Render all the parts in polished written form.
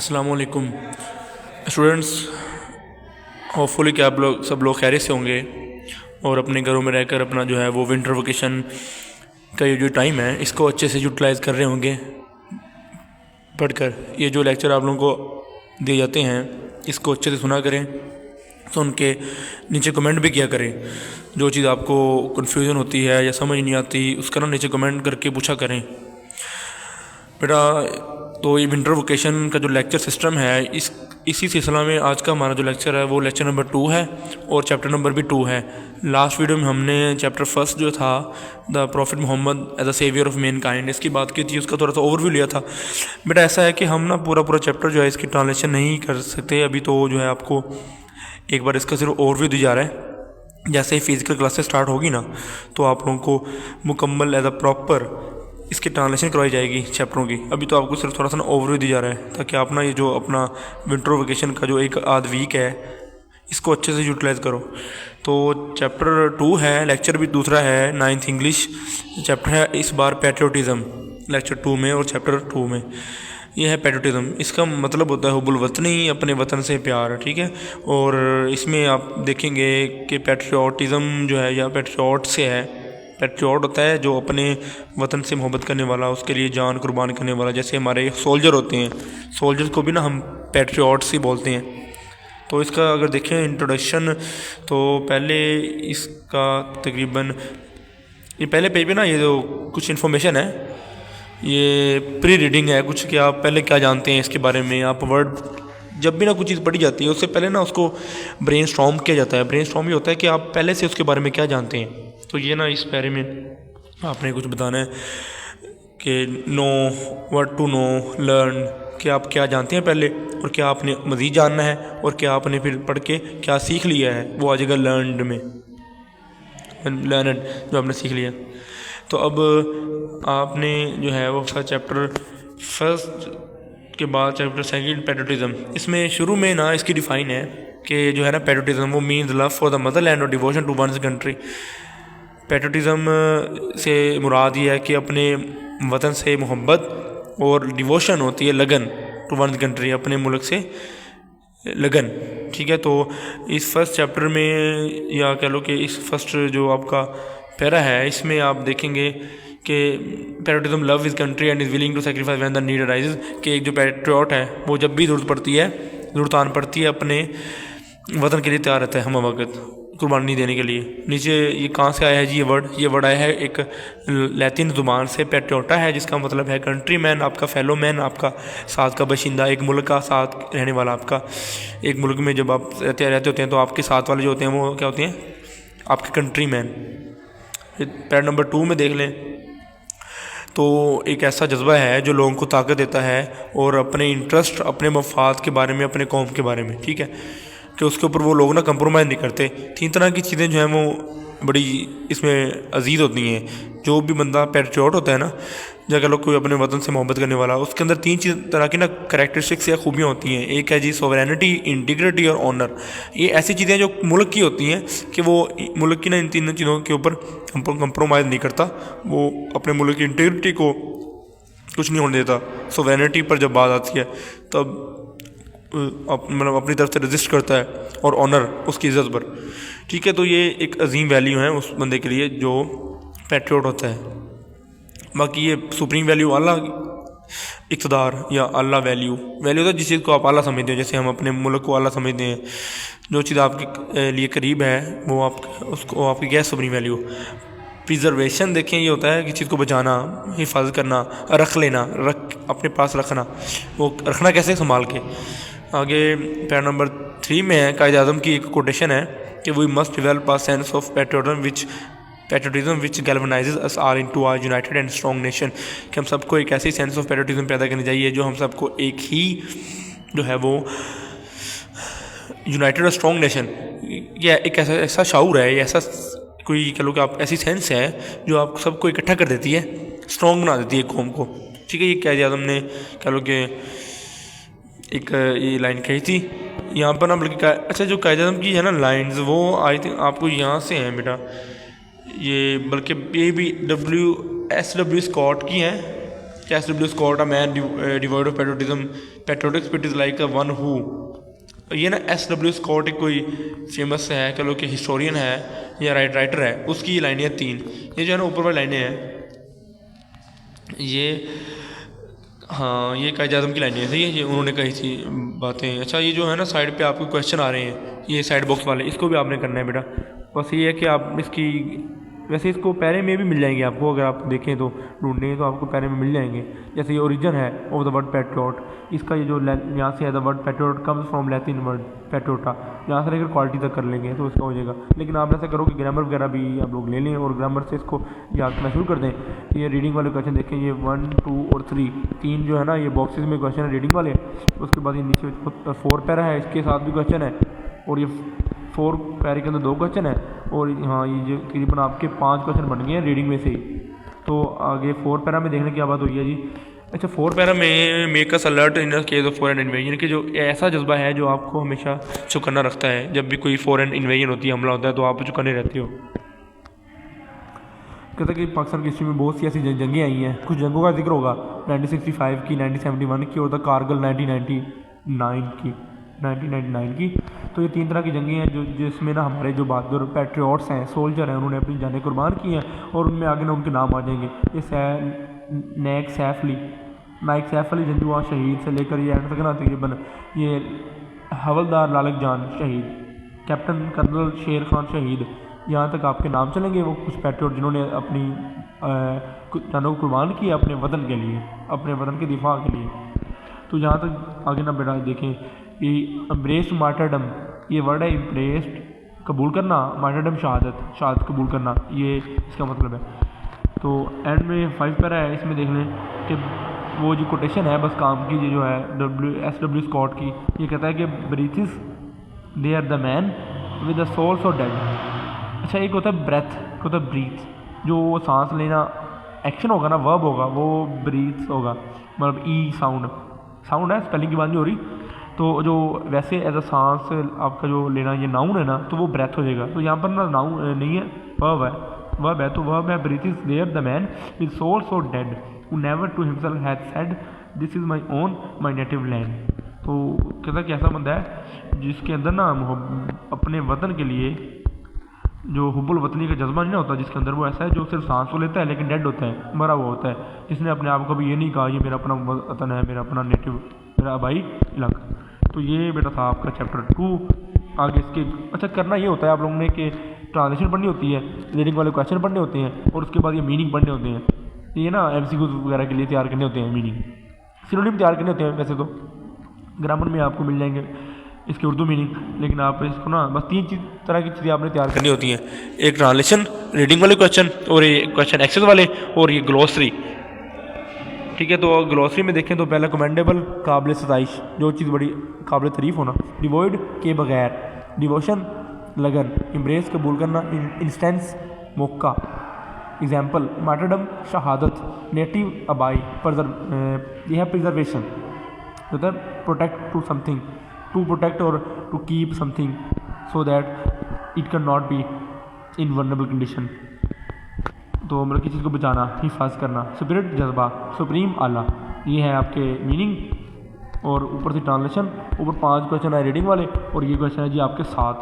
अस्सलामुअलैकुम students. Hopefully कि आप लोग सब लोग खैरियत से होंगे और अपने घरों में रहकर अपना जो है वो विंटर वेकेशन का ये जो टाइम है इसको अच्छे से यूटिलाइज़ कर रहे होंगे पढ़कर। ये जो लेक्चर आप लोगों को दिए जाते हैं इसको अच्छे से सुना करें, तो उनके नीचे कमेंट भी किया करें। जो चीज़ आपको कन्फ्यूज़न होती है या समझ नहीं आती उसका ना नीचे कमेंट करके पूछा करें बेटा। तो ये विंटर वेकेशन का जो लेक्चर सिस्टम है इसी सिलसिला में आज का हमारा जो लेक्चर है वो लेक्चर नंबर 2 है और चैप्टर नंबर भी 2 है। लास्ट वीडियो में हमने चैप्टर फर्स्ट जो था the prophet Muhammad as a saviour of mankind इसकी बात की थी, उसका थोड़ा सा ओवरव्यू लिया था। बेटा ऐसा है कि हम ना पूरा चैप्टर जो है इसकी ट्रांसलेशन नहीं कर सकते अभी, तो जो है आपको एक बार इसका सिर्फ ओवरव्यू दिया जा रहा है। जैसे ही फिजिकल क्लासेस स्टार्ट होगी ना तो आप लोगों को मुकम्मल एज अ प्रॉपर इसकी ट्रांसलेशन करवाई जाएगी चैप्टरों की। अभी तो आपको सिर्फ थोड़ा सा ओवरव्यू दिया जा रहा है ताकि आप ना ये जो अपना विंटर वेकेशन का जो एक आध वीक है इसको अच्छे से यूटिलाइज़ करो। तो चैप्टर 2 है, लेक्चर भी दूसरा है, 9th इंग्लिश चैप्टर है इस बार पैट्रियोटिज़म लेक्चर 2 में और चैप्टर 2 में। ये है पैट्रियोटिज़म, इसका मतलब होता है हुब्बुल वतनी, अपने वतन से प्यार, ठीक है। और इसमें आप देखेंगे कि पैट्रियोटिज़म जो है या पैट्रियोट से है। पैट्रियोट होता है जो अपने वतन से मोहब्बत करने वाला, उसके लिए जान कुर्बान करने वाला। जैसे हमारे सोल्जर होते हैं, सोल्जर्स को भी ना हम पैट्रियोट्स ही बोलते हैं। तो इसका अगर देखें इंट्रोडक्शन तो पहले इसका तकरीबन ये पहले पेज पे ना ये जो कुछ इन्फॉर्मेशन है ये प्री रीडिंग है कुछ कि आप पहले क्या जानते हैं इसके बारे में। आप वर्ड जब भी ना कुछ चीज़ पढ़ी जाती है उससे पहले ना उसको ब्रेन स्टॉर्म किया जाता है। ब्रेन स्टॉर्म ये होता है कि आप पहले से उसके बारे में क्या जानते हैं। तो ये ना इस बारे में आपने कुछ बताना है कि know, what to know, learn, कि आप क्या जानते हैं पहले और क्या आपने मज़ीद जानना है और क्या आपने फिर पढ़ के क्या सीख लिया है वो आ जाएगा लर्नड में, लर्नड जो आपने सीख लिया। तो अब आपने जो है वो चैप्टर फर्स्ट के बाद चैप्टर सेकंड पैट्रियोटिज़म, इसमें शुरू में ना इसकी डिफ़ाइन है कि जो है ना पैट्रियोटिज़म वो means love for the Motherland और डिवोशन टू वंस कंट्री। पैट्रियोटिज़म से मुराद ये है कि अपने वतन से मोहब्बत और डिवोशन होती है लगन टू वंस कंट्री, अपने मुल्क से लगन, ठीक है। तो इस फर्स्ट चैप्टर में या कह लो कि इस फर्स्ट जो आपका पैरा है इसमें आप देखेंगे कि patriotism love is country and is willing to sacrifice when the need arises, कि एक जो पैट्रियोट है वो जब भी ज़रूरत पड़ती है, ज़रूरत आन पड़ती है, अपने वतन के लिए तैयार रहता है हम वक्त कुर्बानी देने के लिए। नीचे ये कहाँ से आया है जी ये वर्ड आया है एक लैतिन ज़ुबान से, पैट्रियोटा है जिसका मतलब है कंट्री मैन, आपका फेलो मैन, आपका साथ का बशिंदा, एक मुल्क का साथ रहने वाला। आपका एक मुल्क में जब आप रहते होते हैं तो आपके साथ वाले जो होते हैं वो क्या होते हैं, आपके कंट्री मैन। पैरा नंबर 2 में देख लें तो एक ऐसा जज्बा है जो लोगों को ताकत देता है और अपने इंटरेस्ट, अपने मफाद के बारे में, अपने कौम के बारे में, ठीक है, कि उसके ऊपर वो लोग ना कंप्रोमाइज़ नहीं करते। 3 तरह की चीज़ें जो हैं वो बड़ी इसमें अजीज़ होती हैं। जो भी बंदा पैट्रियोट होता है ना, या कह लो कोई अपने वतन से मोहब्बत करने वाला, उसके अंदर 3 तरह की ना करैक्टरिस्टिक्स या खूबियाँ होती हैं। एक है जी सोवरेनिटी, इंटीग्रिटी और ऑनर। ये ऐसी चीज़ें जो मुल्क की होती हैं कि वो मुल्क की ना इन 3 चीज़ों के ऊपर कंप्रोमाइज़ नहीं करता, वो अपने मुल्क की इंटीग्रिटी को कुछ नहीं होने देता। सोवरेनिटी पर जब बात आती है तब मतलब अपनी तरफ से रजिस्ट करता है, और ऑनर उसकी इज़्ज़त पर, ठीक है। तो ये एक अजीम वैल्यू है उस बंदे के लिए जो पैट्रियोट होता है। बाकी ये सुप्रीम वैल्यू आला इक़्तिदार या आला वैल्यू होता है जिस चीज़ को आप आला समझते हो। जैसे हम अपने मुल्क को आला समझते हैं, जो चीज़ आपके लिए करीब है वो आप उसको आपकी क्या सुप्रीम वैल्यू। प्रिजर्वेशन देखें ये होता है कि चीज़ को बचाना, हिफाजत करना, रख लेना, अपने पास रखना। वो रखना कैसे, संभाल के। आगे पैरा नंबर 3 में है कायद आज़म की एक कोटेशन है कि we must develop a sense of patriotism which galvanises us all into our united and strong nation, कि हम सबको एक ऐसी सेंस ऑफ पैट्रियोटिज़म पैदा करनी चाहिए जो हम सबको एक ही जो है वो यूनाइटेड और स्ट्रॉन्ग नेशन, ये एक ऐसा शाऊर है, ये ऐसा कोई कह लो कि आप ऐसी सेंस है जो आप सबको इकट्ठा कर देती है, स्ट्रॉन्ग बना देती है कौम को, ठीक है। ये कायद आज़म ने कह लो कि एक ये लाइन कही थी यहाँ पर ना, बल्कि अच्छा जो कायद आज़म की है ना लाइन्स वो आई थिंक आपको यहाँ से हैं बेटा, ये बल्कि ये भी S.W. स्कॉट की हैं SW Scott, a man devoid of patriotism. Patriotic spirit is like a one who. ये ना SW Scott एक कोई फेमस है, कह लो कि हिस्टोरियन है या राइटर है, उसकी ये लाइनें हैं 3। ये जो है ना ऊपर वाली लाइनें हैं, ये हाँ ये कायद आज़म की लाइनें हैं, सही है, ये उन्होंने कही थी बातें। अच्छा ये जो है ना साइड पे आपको क्वेश्चन आ रहे हैं, ये साइड बॉक्स वाले, इसको भी आपने करना है बेटा। बस ये है कि आप इसकी, वैसे इसको पैरे में भी मिल जाएंगे आपको, अगर आप देखें तो ढूंढें तो आपको पैरे में मिल जाएंगे। जैसे ये ओरिजिन है ऑफ द वर्ड पैट्रियोट, इसका ये जो यहाँ से है the word patriot comes from Latin word patriota, यहाँ से लेकर क्वालिटी तक कर लेंगे तो इसका हो जाएगा। लेकिन आप ऐसा करो कि ग्रामर वगैरह भी आप लोग ले लें और ग्रामर से इसको याद करना शुरू कर दें। ये रीडिंग वाले क्वेश्चन देखें, ये 1, 2 और 3 जो है ना ये बॉक्सेस में क्वेश्चन है रीडिंग वाले। उसके बाद ये नीचे 4 पैरा है, इसके साथ भी क्वेश्चन है, और ये 4 पैरे के अंदर 2 क्वेश्चन है, और हाँ ये जो तकरीबन आपके 5 क्वेश्चन बन गए हैं रीडिंग में से ही। तो आगे 4 पैरा में देखने की क्या बात हुई है जी। अच्छा 4 पैरा में make us alert in the case of foreign invasion, कि जो ऐसा जज्बा है जो आपको हमेशा चौकन्ना रखता है, जब भी कोई फॉरेन इन्वेजन होती है, हमला होता है, तो आप चौकन्ने रहते हो। कहता है कि पाकिस्तान की हिस्ट्री में बहुत सी ऐसी जंगें आई हैं, कुछ जंगों का जिक्र होगा 1965 की, 1971 की और द कारगिल 1999 की। तो ये 3 तरह की जंगें हैं जो जिसमें ना हमारे जो बहादुर पैट्रियोट्स हैं, सोल्जर हैं, उन्होंने अपनी जानें कुर्बान की हैं, और उनमें आगे ना उनके नाम आ जाएंगे। ये नाइक सैफ अली जंजुआ शहीद से लेकर ये एंड तक ना तकरीबन ये हवलदार लालक जान शहीद, कैप्टन कर्नल शेर खान शहीद, यहाँ तक आपके नाम चलेंगे। वो कुछ पैट्रियोट जिन्होंने अपनी जानों को कुर्बान किया अपने वतन के लिए, अपने वतन के दिफा के लिए। तो यहाँ तक आगे ना बेटा देखें, ये एम्ब्रेस्ड मार्टरडम, ये वर्ड है एम्ब्रेस्ड कबूल करना, मार्टरडम शहादत कबूल करना, ये इसका मतलब है। तो एंड में 5 पैरा है, इसमें देख लें कि वो जो कोटेशन है बस काम की जो है SW स्कॉट की, ये कहता है कि breathes there are the man with the souls of dead. अच्छा एक होता है ब्रेथ, एक होता है ब्रीथ, जो सांस लेना एक्शन होगा ना, वर्ब होगा, वो ब्रीथ होगा, मतलब ई साउंड है, स्पेलिंग की बात नहीं हो रही। तो जो वैसे एज अ सांस आपका जो लेना ये नाउन है ना, तो वो ब्रेथ हो जाएगा। तो यहाँ पर ना नाउन नहीं है, वर्ब है, तो वर्ब है breathe is there the man with soul so dead who never to himself had said this is my own my native land. तो कहता कि ऐसा बंदा है जिसके अंदर ना अपने वतन के लिए जो हुब्बुल वतनी का जज्बा नहीं ना होता, जिसके अंदर वो ऐसा है जो सिर्फ सांस तो लेता है लेकिन डेड होता है, मरा हुआ होता है, जिसने अपने आप को भी ये नहीं कहा ये मेरा अपना वतन है, मेरा अपना नेटिव, मेरा आबाई इलाका। तो ये बेटा था आपका चैप्टर 2। आगे इसके अच्छा करना ये होता है आप लोगों ने कि ट्रांसलेशन पढ़नी होती है, रीडिंग वाले क्वेश्चन पढ़ने होते हैं, और उसके बाद ये मीनिंग पढ़ने होते हैं। ये ना MCQs वगैरह के लिए तैयार करने होते हैं, मीनिंग सिनोनिम तैयार करने होते हैं। वैसे तो ग्रामर में आपको मिल जाएंगे इसके उर्दू मीनिंग, लेकिन आप इसको ना बस 3 तरह की चीज़ें आपने तैयार करनी होती हैं, एक ट्रांसलेशन, रीडिंग वाले क्वेश्चन, और ये क्वेश्चन एक्सेस वाले, और ये ग्लॉसरी। ठीक है, तो ग्लॉसरी में देखें तो पहला कमेंडेबल, काबिल सताइश, जो चीज़ बड़ी काबिल तारीफ़ होना, डिवॉइड के बगैर, डिवोशन लगन, एम्ब्रेस कबूल करना, इंस्टेंस मौका, एग्जाम्पल मार्टरडम शहादत, नेटिव आबाई, यह है प्रिजर्वेशन, मतलब protect to something, to protect और to keep something so that it can not be in vulnerable condition, तो मतलब किसी चीज़ को बचाना, हिफाज करना, स्पिरिट जज्बा, सुप्रीम आला, ये है आपके मीनिंग। और ऊपर से ट्रांसलेशन, ऊपर 5 क्वेश्चन है रीडिंग वाले, और ये क्वेश्चन है जी आपके 7,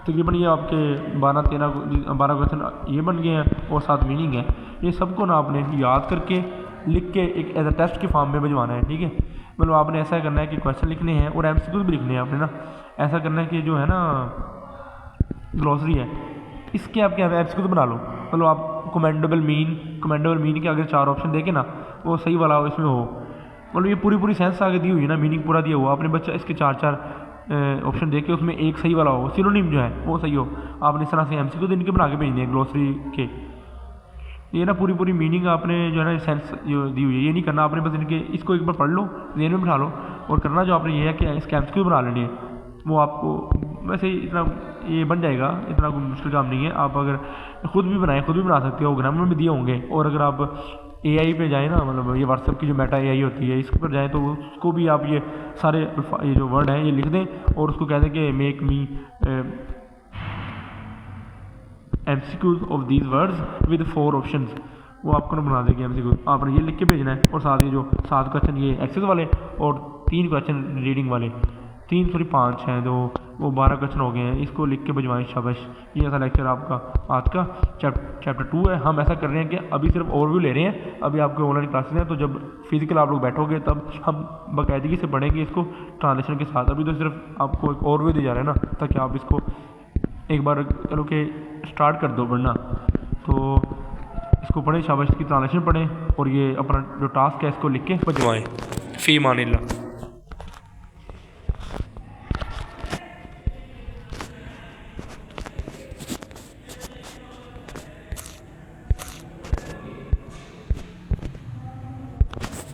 तकरीबन ये आपके 12 क्वेश्चन ये बन गए हैं, और 7 मीनिंग है। ये सबको ना आपने याद करके लिख के एक एज अ टेस्ट के फॉर्म में भिजवाना है। ठीक है, मतलब आपने ऐसा करना है कि क्वेश्चन लिखने हैं और MCQs भी लिखने हैं आपने ना, ऐसा करना है कि जो है ना ग्लॉसरी है इसके आपके MCQs बना लो। मतलब आप कमेंडेबल मीन के आगे 4 ऑप्शन देके ना वो सही वाला इसमें हो, मतलब ये पूरी सेंस आगे दी हुई है ना, मीनिंग पूरा दिया हुआ, आपने बच्चा इसके 4 ऑप्शन देके उसमें एक सही वाला हो, सिनोनिम जो है वो सही हो। आपने इस तरह से MCQs इनके बना के भेजने हैं ग्लॉसरी के। ये ना पूरी मीनिंग आपने जो है ना सेंस जो दी हुई है, ये नहीं करना आपने, बस इनके इसको एक बार पढ़ लो, ध्यान में बिठा लो, और करना जो आपने ये है कि इसके MCQs बना लेने हैं। वो आपको वैसे इतना ये बन जाएगा, इतना कोई मुश्किल काम नहीं है। आप अगर खुद भी बना सकते हो, ग्रामर में दिए होंगे। और अगर आप AI पे जाएँ ना, मतलब ये व्हाट्सएप की जो मेटा AI होती है इस पर जाएँ, तो उसको भी आप ये सारे ये जो वर्ड हैं ये लिख दें, और उसको कह दें कि make me MCQs of these words with 4 options, वो आपको बना देगी MCQ। आपने ये लिख के भेजना है और साथ ही जो 7 क्वेश्चन ये एक्सेस वाले और 3 क्वेश्चन रीडिंग वाले, 5 हैं तो वो 12 क्वेश्चन हो गए हैं, इसको लिख के भिजवाएं। शाबाश, ये ऐसा लेक्चर आपका आज का चैप्टर 2 है। हम ऐसा कर रहे हैं कि अभी सिर्फ ओवरव्यू ले रहे हैं, अभी आपके ऑनलाइन क्लासेस हैं, तो जब फिजिकल आप लोग बैठोगे तब हम बाकायदगी से पढ़ेंगे इसको ट्रांसलेशन के साथ। अभी तो सिर्फ आपको एक ओवरव्यू दिया जा रहा है ना, ताकि आप इसको एक बार चलो कि स्टार्ट कर दो पढ़ना। तो इसको पढ़ें, शाबाश, इसकी ट्रांसलेशन पढ़ें और ये अपना जो टास्क है इसको लिख के भिजवाएँ। फ़ी मानिल्लाह।